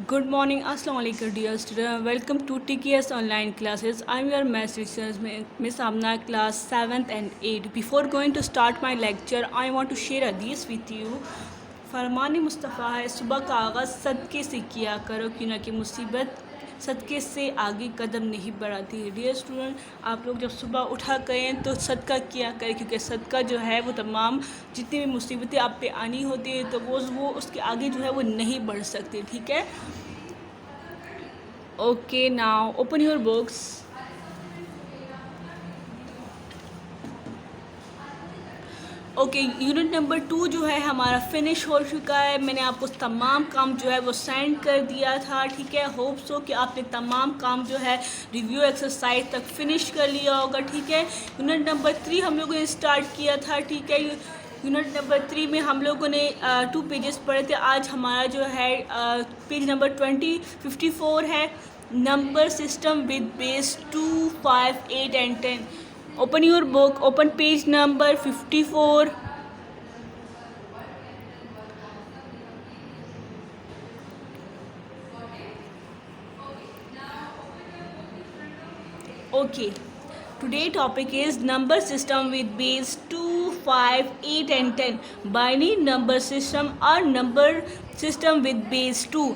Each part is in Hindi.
Good morning, Assalamu alaikum, dear student. Welcome to TKS online classes. I'm your maths teacher, Miss Amna, class 7th and 8th. Before going to start my lecture, I want to share a hadith with you. फरमान मुस्तफ़ा है, सुबह का आगाज़ सदक़े से किया करो, क्यों ना कि मुसीबत सदक़े से आगे कदम नहीं बढ़ाती है। डियर स्टूडेंट, आप लोग जब सुबह उठा करें तो सदका किया करें, क्योंकि सदका जो है वो तमाम जितनी भी मुसीबतें आप पे आनी होती है तो वो उसके आगे जो है वो नहीं बढ़ सकती। ठीक है, okay, now open your books. Okay, unit number 2 जो है हमारा फिनिश हो चुका है। मैंने आपको तमाम काम जो है वो सेंड कर दिया था। ठीक है, होप सो कि आपने तमाम काम जो है रिव्यू एक्सरसाइज तक फिनिश कर लिया होगा। ठीक है, यूनिट नंबर 3 हम लोगों ने स्टार्ट किया था। ठीक है, यूनिट नंबर 3 में हम लोगों ने 2 पेजेस पढ़े थे। आज हमारा जो है पेज नंबर 54 है, number system with base 2, 5, 8 and 10। Open your book, open page number 54। Okay, today topic is number system with base 2, 5, 8 and 10। Binary number system or number system with base 2।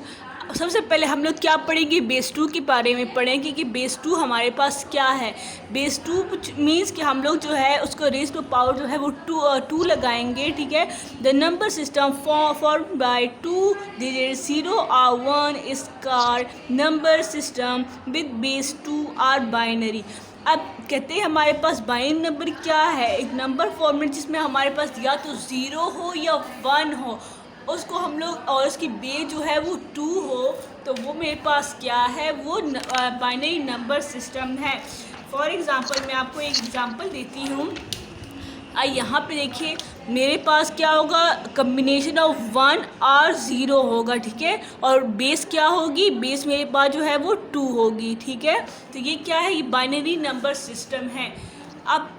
सबसे पहले हम लोग क्या पढ़ेंगे, बेस 2 के बारे में पढ़ेंगे कि बेस 2 हमारे पास क्या है। बेस 2 मीन्स कि हम लोग जो है उसको रेज टू पावर जो है वो 2 लगाएंगे। ठीक है, the number system form by 2 digit 0 और 1 is called number system with base 2 or binary. अब कहते हैं हमारे पास बाइनरी नंबर क्या है, एक नंबर फॉर्मेट जिसमें हमारे पास या तो 0 हो या 1 हो, उसको हम लोग और उसकी बेस जो है वो 2 हो, तो वो मेरे पास क्या है, वो बाइनरी नंबर सिस्टम है। फॉर एग्ज़ाम्पल मैं आपको एक एग्ज़ाम्पल देती हूँ। यहाँ पे देखिए मेरे पास क्या होगा, कम्बिनेशन ऑफ 1 और 0 होगा। ठीक है, और बेस क्या होगी, बेस मेरे पास जो है वो 2 होगी। ठीक है, तो ये क्या है, ये बाइनरी नंबर सिस्टम है। अब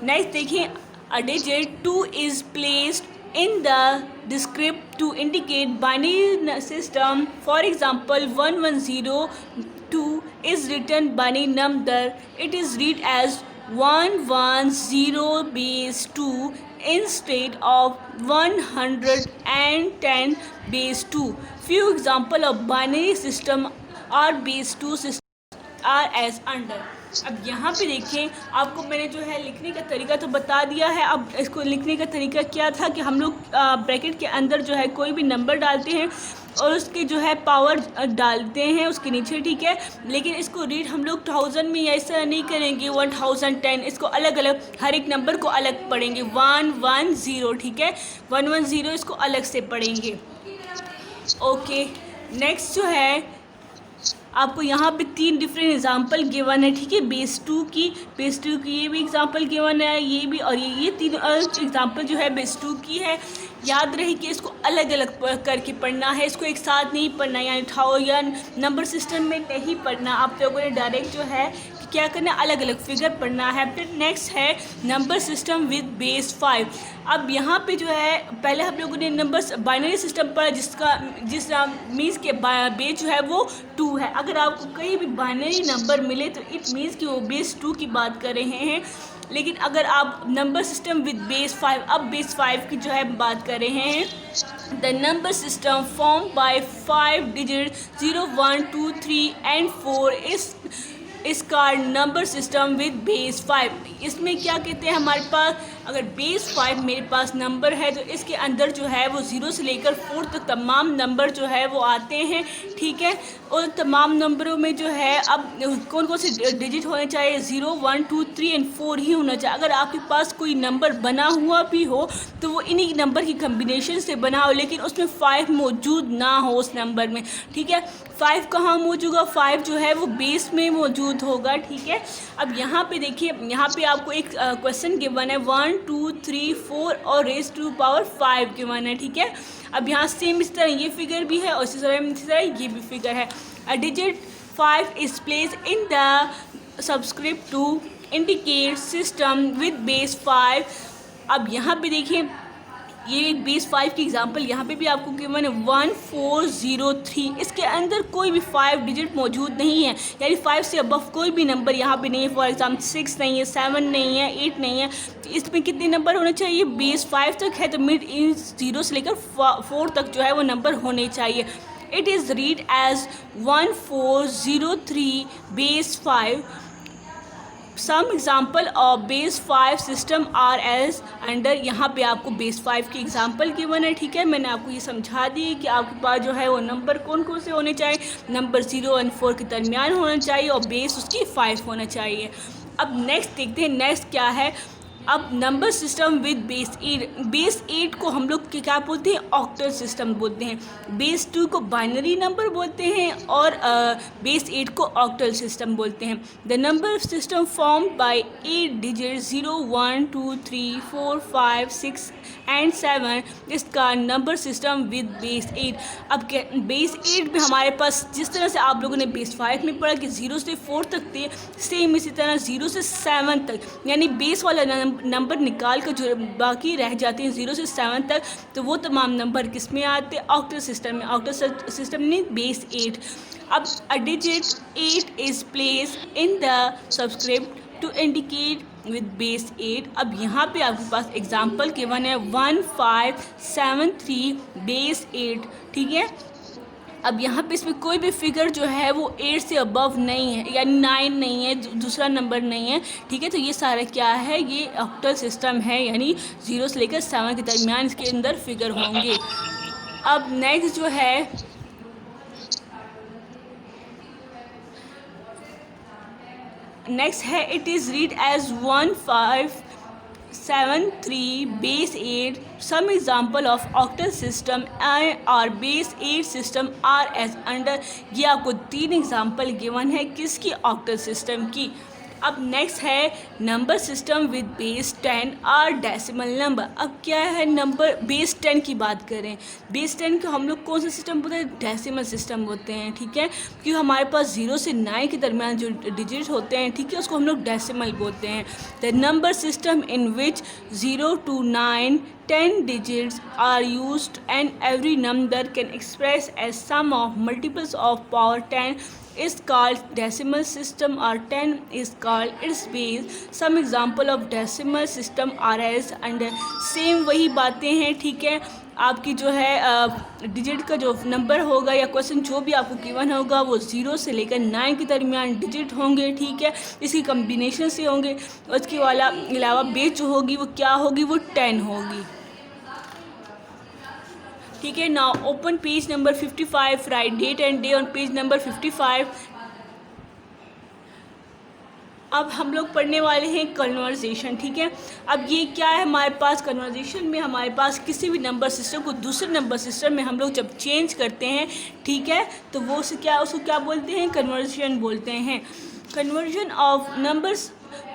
नेक्स्ट देखिए, a digit 2 is placed in the script to indicate binary system। For example, 1102 is written binary number, it is read as 110 base 2 instead of 110 base 2। Few example of binary system or base 2 system are as under. अब यहाँ पे देखें, आपको मैंने जो है लिखने का तरीका तो बता दिया है। अब इसको लिखने का तरीका क्या था कि हम लोग ब्रैकेट के अंदर जो है कोई भी नंबर डालते हैं और उसके जो है पावर डालते हैं उसके नीचे। ठीक है, लेकिन इसको रीड हम लोग 1000 में ऐसा नहीं करेंगे, 1010, इसको अलग अलग हर एक नंबर को अलग पढ़ेंगे। 110, ठीक है, 110 इसको अलग से पढ़ेंगे। ओके, नेक्स्ट जो है आपको यहाँ पे 3 डिफरेंट एग्जांपल गिवन है। ठीक है, बेस 2 की ये भी एग्जांपल गिवन है, ये भी, और ये 3 एग्जांपल जो है बेस 2 की है। याद रहे कि इसको अलग अलग करके पढ़ना है, इसको एक साथ नहीं पढ़ना, यानी उठाओ या नंबर सिस्टम में नहीं पढ़ना। आप लोगों ने डायरेक्ट जो है क्या करना, अलग अलग फिगर पढ़ना है। फिर नेक्स्ट है नंबर सिस्टम विद बेस 5। अब यहाँ पे जो है पहले हम लोगों ने नंबर बाइनरी सिस्टम पढ़ा जिस मीन्स के बेस जो है वो 2 है। अगर आपको कहीं भी बाइनरी नंबर मिले तो इट मीन्स कि वो बेस 2 की बात कर रहे हैं। लेकिन अगर आप नंबर सिस्टम विद बेस 5, अब बेस 5 की जो है बात कर रहे हैं, the number system form bye 5 digit 0, 1, 2, 3 and 4 इस card number system with base 5। इसमें क्या कहते हैं, हमारे पास अगर बेस 5 मेरे पास नंबर है तो इसके अंदर जो है वो 0 से लेकर 4 तक तमाम नंबर जो है वो आते हैं। ठीक है, और तमाम नंबरों में जो है अब कौन कौन से डिजिट होने चाहिए, 0, 1, 2, 3 and 4 ही होना चाहिए। अगर आपके पास कोई नंबर बना हुआ भी हो तो वो इन्हीं नंबर की कम्बिनेशन से बना हो, लेकिन उसमें 5 मौजूद ना हो उस नंबर में। ठीक है, 5 कहाँ मौजूद होगा, 5 जो है वो बेस में मौजूद होगा। ठीक है, अब यहाँ पे देखिए, यहाँ पे आपको एक क्वेश्चन गिवन है, 1, 2, 3, 4 और रेज टू पावर 5 गिवन है। ठीक है, अब यहाँ सेम इस तरह ये फिगर भी है और इसी तरह ये भी फिगर है। A digit 5 is place in the subscript to indicate system with base 5। अब यहाँ पे देखिए ये एक बेस 5 की एग्जांपल यहाँ पे भी आपको गिवन है 1403। इसके अंदर कोई भी 5 डिजिट मौजूद नहीं है, यानी 5 से अबव कोई भी नंबर यहाँ पे नहीं है। फॉर एग्जाम्पल 6 नहीं है, 7 नहीं है, 8 नहीं है। तो इसमें कितने नंबर होने चाहिए? बेस 5 तक है तो मिड इन 0 से लेकर 4 तक जो है वो नंबर होने चाहिए। It is read as 1403 base 5। Some example of base 5 system are as under. यहाँ पे आपको बेस 5 की एग्जाम्पल गिवन है, ठीक है। मैंने आपको ये समझा दी कि आपके पास जो है वो नंबर कौन कौन से होने चाहिए। नंबर 0 और 4 के दरमियान होना चाहिए और बेस उसकी 5 होना चाहिए। अब नेक्स्ट देखते हैं, नेक्स्ट क्या है। अब number system with base 8। Base 8 को हम लोग क्या बोलते हैं? ऑक्टल सिस्टम बोलते हैं। बेस 2 को बाइनरी नंबर बोलते हैं और बेस 8 को ऑक्टल सिस्टम बोलते हैं। The number system form bye 8 digit 0 1 2 3 4 5 6 and 7 इसका नंबर सिस्टम विद बेस 8। अब बेस 8 में हमारे पास जिस तरह से आप लोगों ने बेस 5 में पढ़ा कि 0 से 4 तक थे, सेम इसी तरह 0 से 7 तक, यानी बेस वाला नंबर निकाल कर जो बाकी रह जाते हैं 0 से 7 तक, तो वो तमाम नंबर किस में आते हैं? ऑक्टल सिस्टम में। ऑक्टल सिस्टम में बेस 8। अब a digit 8 is place in the subscript to indicate with base 8। अब यहाँ पे आपके पास एग्जाम्पल गिवन है 1573 बेस 8, ठीक है। अब यहाँ पे इसमें कोई भी फिगर जो है वो 8 से अबव नहीं है, यानी 9 नहीं है, दूसरा नंबर नहीं है, ठीक है। तो ये सारा क्या है? ये ऑक्टल सिस्टम है, यानी 0 से लेकर 7 के दरमियान इसके अंदर फिगर होंगे। अब नेक्स्ट जो है it is read as 1573 base 8। Some example of octal system or base 8 system are as under. ये आपको 3 एग्जाम्पल गिवन है किसकी? ऑक्टल सिस्टम की। अब नेक्स्ट है नंबर सिस्टम विद बेस 10 और डेसिमल नंबर। अब क्या है? नंबर बेस 10 की बात करें, बेस 10 को हम लोग कौन सा सिस्टम बोलते हैं? डेसिमल सिस्टम बोलते हैं, ठीक है। क्योंकि हमारे पास 0 से 9 के दरमियान जो डिजिट होते हैं, ठीक है, उसको हम लोग डेसिमल बोलते हैं। The number system in which 0 to 9 10 digits are used and every number can express as sum of multiples of power 10 is called decimal system or 10 is called its base. Some example of decimal system are as under। Same वही बातें हैं, ठीक है। आपकी जो है डिजिट का जो नंबर होगा या क्वेश्चन जो भी आपको गिवन होगा वो 0 से लेकर 9 के दरमियान डिजिट होंगे, ठीक है। इसकी कम्बिनेशन से होंगे। उसके अलावा बेस जो होगी वो क्या होगी? वो 10 होगी, ठीक है। Now open page number 55, write date and day on page number 55। अब हम लोग पढ़ने वाले हैं कन्वर्जेशन, ठीक है। अब ये क्या है हमारे पास? कन्वर्जेशन में हमारे पास किसी भी नंबर सिस्टम को दूसरे नंबर सिस्टम में हम लोग जब चेंज करते हैं, ठीक है, तो वो उसको क्या बोलते हैं? कन्वर्जन बोलते हैं। Conversion of numbers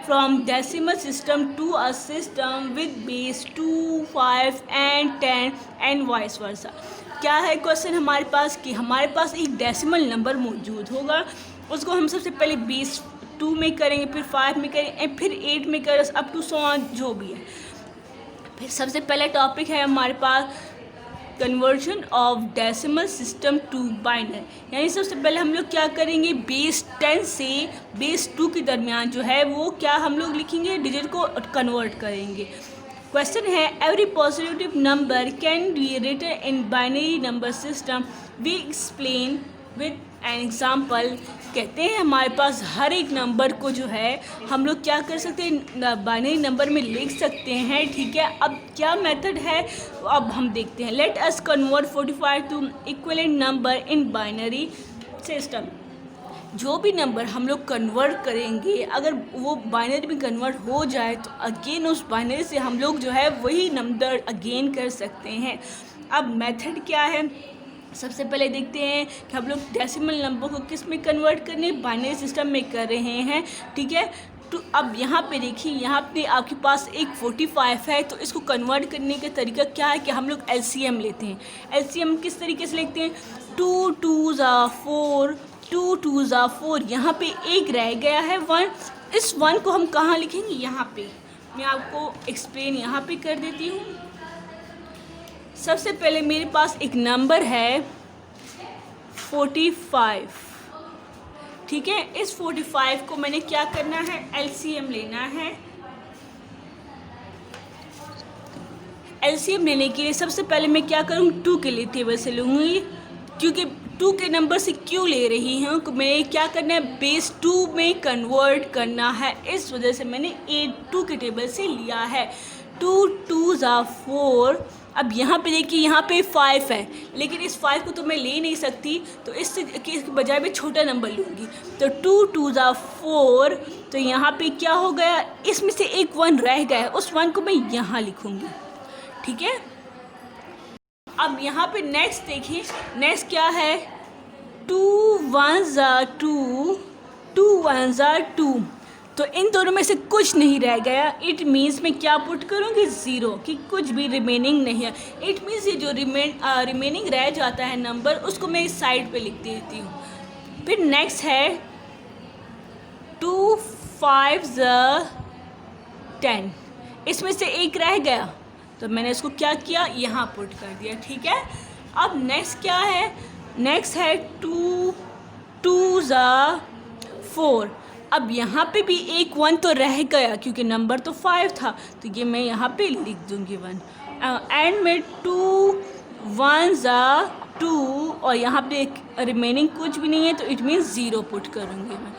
from decimal system to a system with base 2, 5 and 10 and vice versa। क्या है क्वेश्चन हमारे पास कि हमारे पास एक डेसिमल नंबर मौजूद होगा, उसको हम सबसे पहले बेस 2 में करेंगे, फिर 5 में करेंगे, फिर 8 में करें, अप टू सो ऑन जो भी है। फिर सबसे पहला टॉपिक है हमारे पास conversion of decimal system to binary. यानी सबसे पहले हम लोग क्या करेंगे? बेस 10 से बेस 2 के दरमियान जो है वो क्या हम लोग लिखेंगे? डिजिट को कन्वर्ट करेंगे। क्वेश्चन है every positive number can be written in binary number system. We explain with an example. कहते हैं हमारे पास हर एक नंबर को जो है हम लोग क्या कर सकते हैं? बाइनरी नंबर में लिख सकते हैं, ठीक है। अब क्या मेथड है अब हम देखते हैं। Let us convert 45 to equivalent number in binary system. जो भी नंबर हम लोग कन्वर्ट करेंगे, अगर वो बाइनरी में कन्वर्ट हो जाए तो अगेन उस बाइनरी से हम लोग जो है वही नंबर अगेन कर सकते हैं। अब मेथड क्या है? सबसे पहले देखते हैं कि हम लोग डेसिमल नंबर को किस में कन्वर्ट करने? बाइनरी सिस्टम में कर रहे हैं, ठीक है। तो अब यहाँ पे देखिए, यहाँ पे आपके पास एक 45 है, तो इसको कन्वर्ट करने का तरीका क्या है कि हम लोग एलसीएम लेते हैं। एलसीएम किस तरीके से लिखते हैं? 2 2 4, 2 2 4। यहाँ पे एक रह गया है 1। इस 1 को हम कहाँ लिखेंगे? यहाँ पे। मैं आपको एक्सप्लेन यहाँ पे कर देती हूँ। सबसे पहले मेरे पास एक नंबर है 45, ठीक है। इस 45 को मैंने क्या करना है, एलसीएम लेना है। एलसीएम लेने के लिए सबसे पहले मैं क्या करूँ, 2 के लिए टेबल से लूँगी, क्योंकि 2 के नंबर से क्यों ले रही हूँ, मैं क्या करना है, बेस 2 में कन्वर्ट करना है, इस वजह से मैंने 2 के टेबल से लिया है। 2 2 ज़ा 4। अब यहाँ पे देखिए, यहाँ पे 5 है, लेकिन इस 5 को तो मैं ले नहीं सकती, तो इससे इसके बजाय मैं छोटा नंबर लूँगी। तो 2 2 ज़ा 4, तो यहाँ पे क्या हो गया, इसमें से एक 1 रह गया है, उस 1 को मैं यहाँ लिखूँगी, ठीक है। अब यहाँ पे नेक्स्ट देखिए, नेक्स्ट क्या है, 2 1 ज़ा 2, 2 1 ज़ा 2, तो इन दोनों में से कुछ नहीं रह गया। इट मीन्स मैं क्या पुट करूँगी, 0, कि कुछ भी रिमेनिंग नहीं है। इट मीन्स ये जो रिमेनिंग रह जाता है नंबर, उसको मैं इस साइड पे लिख देती हूँ। फिर नेक्स्ट है 2 5 ज़ा 10, इसमें से एक रह गया, तो मैंने इसको क्या किया, यहाँ पुट कर दिया, ठीक है। अब नेक्स्ट क्या है, नेक्स्ट है 2 2 ज़ा 4। अब यहाँ पे भी एक 1 तो रह गया, क्योंकि नंबर तो 5 था, तो ये मैं यहाँ पे लिख दूँगी 1। एंड में 2 1 ज़ा 2, और यहाँ पे रिमेनिंग कुछ भी नहीं है, तो इट मीन्स 0 पुट करूँगी मैं।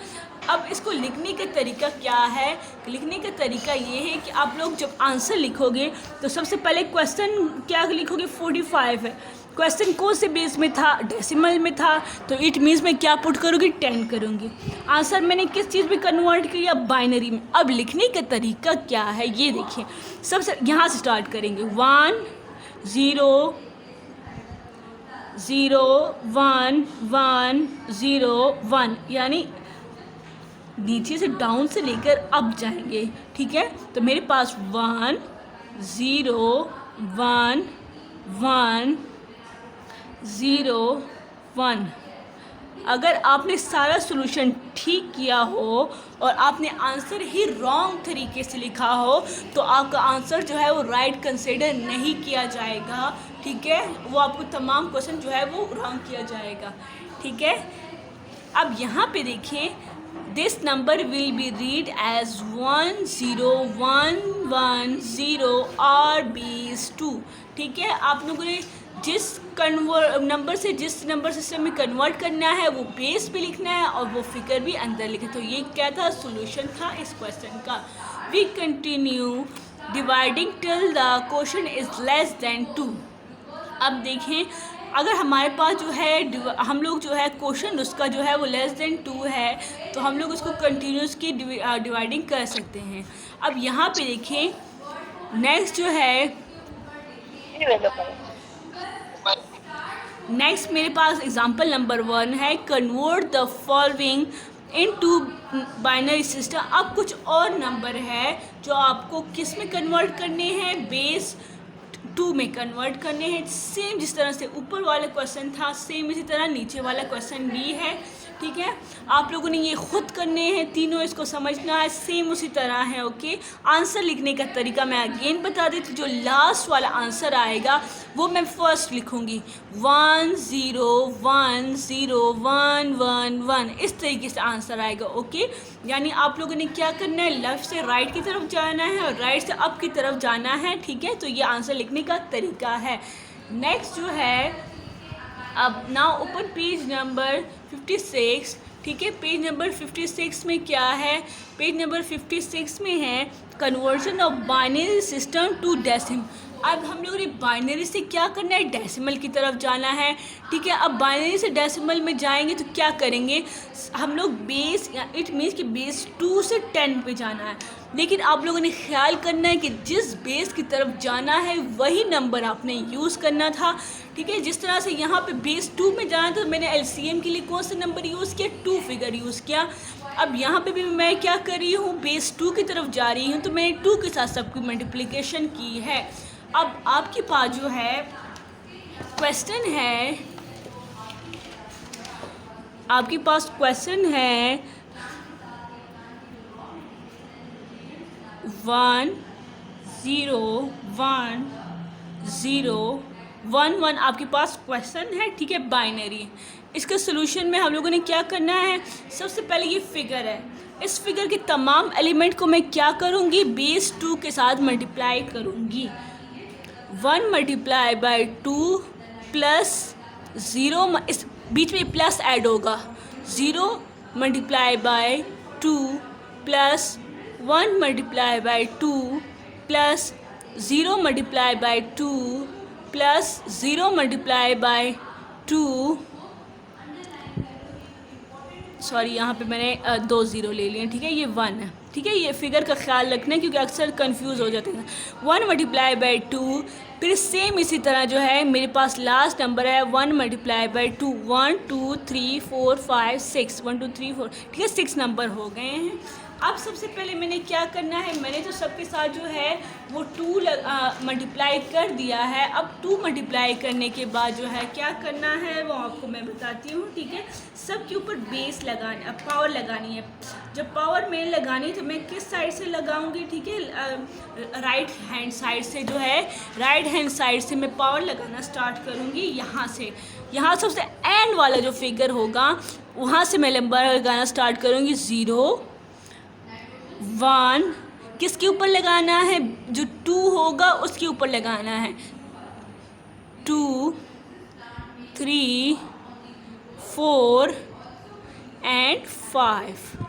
अब इसको लिखने का तरीका क्या है, लिखने का तरीका ये है कि आप लोग जब आंसर लिखोगे तो सबसे पहले क्वेश्चन क्या लिखोगे, 45 है, क्वेश्चन कौन से बेस में था, डेसिमल में था, तो इट मीन्स मैं क्या पुट करूँगी, 10 करूँगी। आंसर मैंने किस चीज़ में कन्वर्ट किया, बाइनरी में। अब लिखने का तरीका क्या है, ये देखिए, सबसे यहाँ से स्टार्ट करेंगे, 1 0 0 1 1 0 1, यानी नीचे से डाउन से लेकर अप जाएंगे, ठीक है। तो मेरे पास 1 0 1 1 0 1। अगर आपने सारा सॉल्यूशन ठीक किया हो और आपने आंसर ही रॉन्ग तरीके से लिखा हो, तो आपका आंसर जो है वो राइट कंसिडर नहीं किया जाएगा, ठीक है। वो आपको तमाम क्वेश्चन जो है वो रॉन्ग किया जाएगा, ठीक है। अब यहाँ पे देखिए, this number will be read as 1 0 1 1 0 और बेस 2, ठीक है। आप लोगों ने जिस नंबर सिस्टम में कन्वर्ट करना है वो बेस पे लिखना है और वो फिगर भी अंदर लिखे। तो ये क्या था, सॉल्यूशन था इस क्वेश्चन का। We continue dividing till the question is less than 2। अब देखें, अगर हमारे पास जो है हम लोग जो है क्वेश्चन उसका जो है वो लेस देन 2 है, तो हम लोग उसको कंटिन्यूस की डिवाइडिंग कर सकते हैं। अब यहाँ पे देखें, नेक्स्ट जो है, नेक्स्ट मेरे पास एग्जांपल नंबर 1 है, convert the following into binary system. अब कुछ और नंबर है जो आपको किस में कन्वर्ट करने हैं, बेस 2 में कन्वर्ट करने हैं। सेम जिस तरह से ऊपर वाला क्वेश्चन था, सेम इसी तरह नीचे वाला क्वेश्चन भी है, ठीक है। आप लोगों ने ये खुद करने हैं, तीनों इसको समझना है, सेम उसी तरह है, ओके। आंसर लिखने का तरीका मैं अगेन बता देती हूँ। जो लास्ट वाला आंसर आएगा वो मैं फर्स्ट लिखूँगी, 1 0 1 0 1 1 1, इस तरीके से आंसर आएगा, ओके। यानी आप लोगों ने क्या करना है, लेफ़्ट से राइट की तरफ जाना है और राइट से अप की तरफ जाना है, ठीक है। तो ये आंसर लिखने का तरीका है। नेक्स्ट जो है, अब नाउ ओपन पेज नंबर 56, ठीक है। पेज नंबर 56 में क्या है, पेज नंबर 56 में है conversion of binary system to decimal. अब हम लोगों ने बाइनरी से क्या करना है, डेसिमल की तरफ जाना है, ठीक है। अब बाइनरी से डेसिमल में जाएंगे तो क्या करेंगे, हम लोग बेस, इट मीन्स कि बेस 2 से 10 पे जाना है। लेकिन आप लोगों ने ख्याल करना है कि जिस बेस की तरफ जाना है वही नंबर आपने यूज़ करना था, ठीक है। जिस तरह से यहाँ पे बेस 2 में जाना था, मैंने एलसीएम के लिए कौन सा नंबर यूज़ किया, 2 फिगर यूज़ किया। अब यहाँ पे भी मैं क्या कर रही हूँ, बेस 2 की तरफ जा रही हूँ, तो मैंने 2 के साथ सबकी मल्टीप्लिकेशन की है। अब आपके पास जो है क्वेश्चन है, आपके पास क्वेश्चन है 1 0 1 0 1 आपके पास क्वेश्चन है, ठीक है, बाइनरी। इसके सोल्यूशन में हम लोगों ने क्या करना है, सबसे पहले ये फिगर है, इस फिगर के तमाम एलिमेंट को मैं क्या करूँगी, बेस 2 के साथ मल्टीप्लाई करूँगी। 1 मल्टीप्लाई बाई 2 प्लस 0, इस बीच में प्लस ऐड होगा, 0 multiply by 2 plus 1 multiply by 2 plus 0 multiply by 2 plus 0 multiply by 2, sorry यहाँ पे मैंने 2 0 ले लिए, ठीक है, ये 1 है, ठीक है। ये फिगर का ख्याल रखना है क्योंकि अक्सर कंफ्यूज हो जाते हैं। 1 मल्टीप्लाई बाई 2, फिर सेम इसी तरह जो है मेरे पास लास्ट नंबर है 1 मल्टीप्लाई बाई 2, 1 2 3 4 5 6, 1 2 3 4, ठीक है, 6 नंबर हो गए हैं। अब सबसे पहले मैंने क्या करना है, मैंने तो सबके साथ जो है वो 2 मल्टीप्लाई कर दिया है। अब 2 मल्टीप्लाई करने के बाद जो है क्या करना है वो आपको मैं बताती हूँ, ठीक है। सब के ऊपर बेस लगाना, पावर लगानी है। जब पावर मैंने लगानी तो मैं किस साइड से लगाऊंगी, ठीक है, राइट हैंड साइड से जो है, राइट हैंड साइड से मैं पावर लगाना स्टार्ट करूँगी यहाँ से। यहाँ सबसे एंड वाला जो फिगर होगा वहाँ से मैं नंबर लगाना स्टार्ट करूँगी। 0 1 किसके ऊपर लगाना है, जो 2 होगा उसके ऊपर लगाना है। 2 3 4 एंड 5।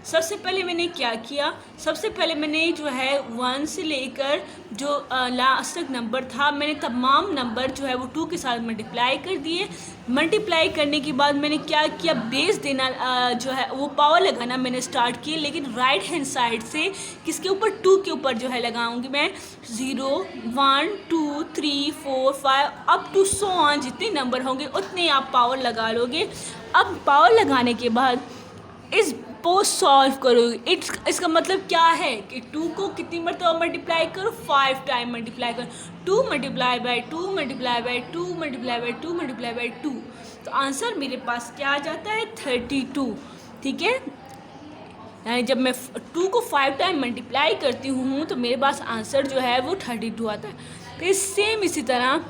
सबसे पहले मैंने क्या किया, सबसे पहले मैंने जो है 1 से लेकर जो लास्ट तक नंबर था, मैंने तमाम नंबर जो है वो 2 के साथ मल्टीप्लाई कर दिए। मल्टीप्लाई करने के बाद मैंने क्या किया, बेस देना जो है वो पावर लगाना मैंने स्टार्ट किए, लेकिन राइट हैंड साइड से किसके ऊपर, 2 के ऊपर जो है लगाऊंगी मैं। 0 1 2 3 4 5 अप टू 100 जितने नंबर होंगे उतने आप पावर लगा लोगे। अब पावर लगाने के बाद इस को सॉल्व करोगे। इसका मतलब क्या है कि 2 को कितनी मरतबा मल्टीप्लाई करो, 5 टाइम मल्टीप्लाई करो। 2 multiply by 2 multiply by 2 multiply by 2 multiply by 2, तो आंसर मेरे पास क्या आ जाता है, 32, ठीक है। यानी जब मैं 2 को 5 टाइम मल्टीप्लाई करती हूँ तो मेरे पास आंसर जो है वो 32 आता है। फिर सेम इसी तरह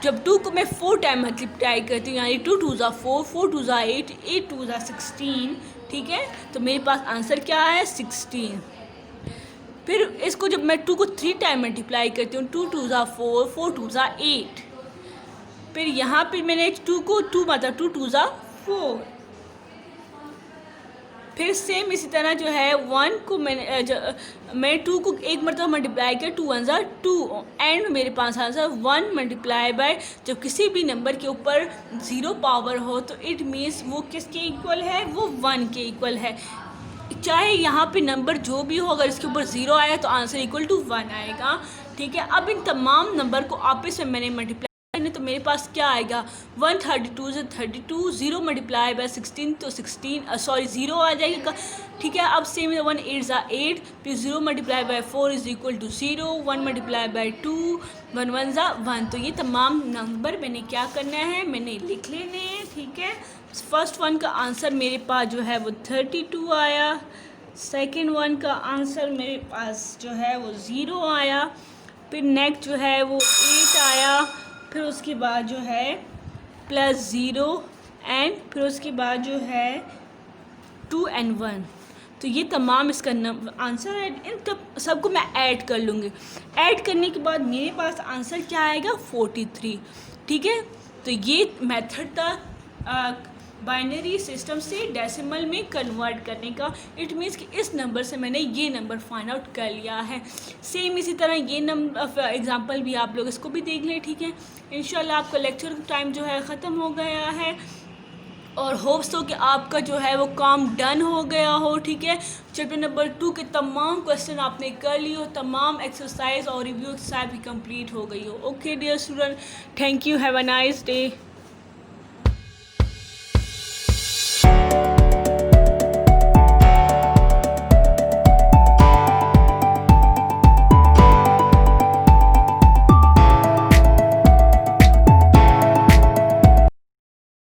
जब 2 को मैं 4 टाइम मल्टीप्लाई करती हूँ, यानी 2 2 ज़ा 4, 4 2 ज़ा 8, 8 2 ज़ा 16, ठीक है, तो मेरे पास आंसर क्या है, 16। फिर इसको जब मैं 2 को 3 टाइम मल्टीप्लाई करती हूँ, 2 2 ज़ा 4, 4 2 ज़ा 8, फिर यहाँ पे मैंने 2 को 2 मतलब 2 2 ज़ा 4। फिर सेम इसी तरह जो है 1 को मैं 2 को एक मरतबा मल्टीप्लाई किया, 2 1 ज़ा 2, एंड मेरे पास आंसर 1 मल्टीप्लाई बाय, जब किसी भी नंबर के ऊपर 0 पावर हो तो इट मीन्स वो किसके इक्वल है, वो 1 के इक्वल है। चाहे यहाँ पे नंबर जो भी हो, अगर इसके ऊपर 0 आया तो आंसर इक्वल टू 1 आएगा, ठीक है। अब इन तमाम नंबर को आपस में मैंने मल्टीप्लाई तो मेरे पास क्या आएगा, 132 से 32, 0 मल्टीप्लाई बाय 16 तो 16 सॉरी 0 आ जाएगा, ठीक है। अब सेम 1 8 ज़ा 8, फिर 0 multiply by 4 is equal to 0, 1 multiply by 2, 1 1 ज़ा 1। तो ये तमाम नंबर मैंने क्या करना है, मैंने लिख लेने हैं, ठीक है। फर्स्ट वन का आंसर मेरे पास जो है वो 32 आया, सेकेंड वन का आंसर मेरे पास जो है वो 0 आया, फिर नेक्स्ट जो है वो 8 आया, फिर उसके बाद जो है +0 एंड फिर उसके बाद जो है 2 and 1। तो ये तमाम इसका आंसर है। इन सबको मैं ऐड कर लूँगी। ऐड करने के बाद मेरे पास आंसर क्या आएगा, 43, ठीक है। तो ये मेथड था बाइनरी सिस्टम से डेसिमल में कन्वर्ट करने का। इट मीन्स कि इस नंबर से मैंने ये नंबर फाइंड आउट कर लिया है। सेम इसी तरह ये नंबर एग्जांपल भी आप लोग इसको भी देख लें, ठीक है। इंशाल्लाह आपका लेक्चर टाइम जो है ख़त्म हो गया है और होप्स हो कि आपका जो है वो काम डन हो गया हो, ठीक है। चैप्टर नंबर 2 के तमाम क्वेश्चन आपने कर लिए हो, तमाम एक्सरसाइज और रिव्यू एक्सरसाइज भी कंप्लीट हो गई हो। Okay dear student, thank you, have a nice day.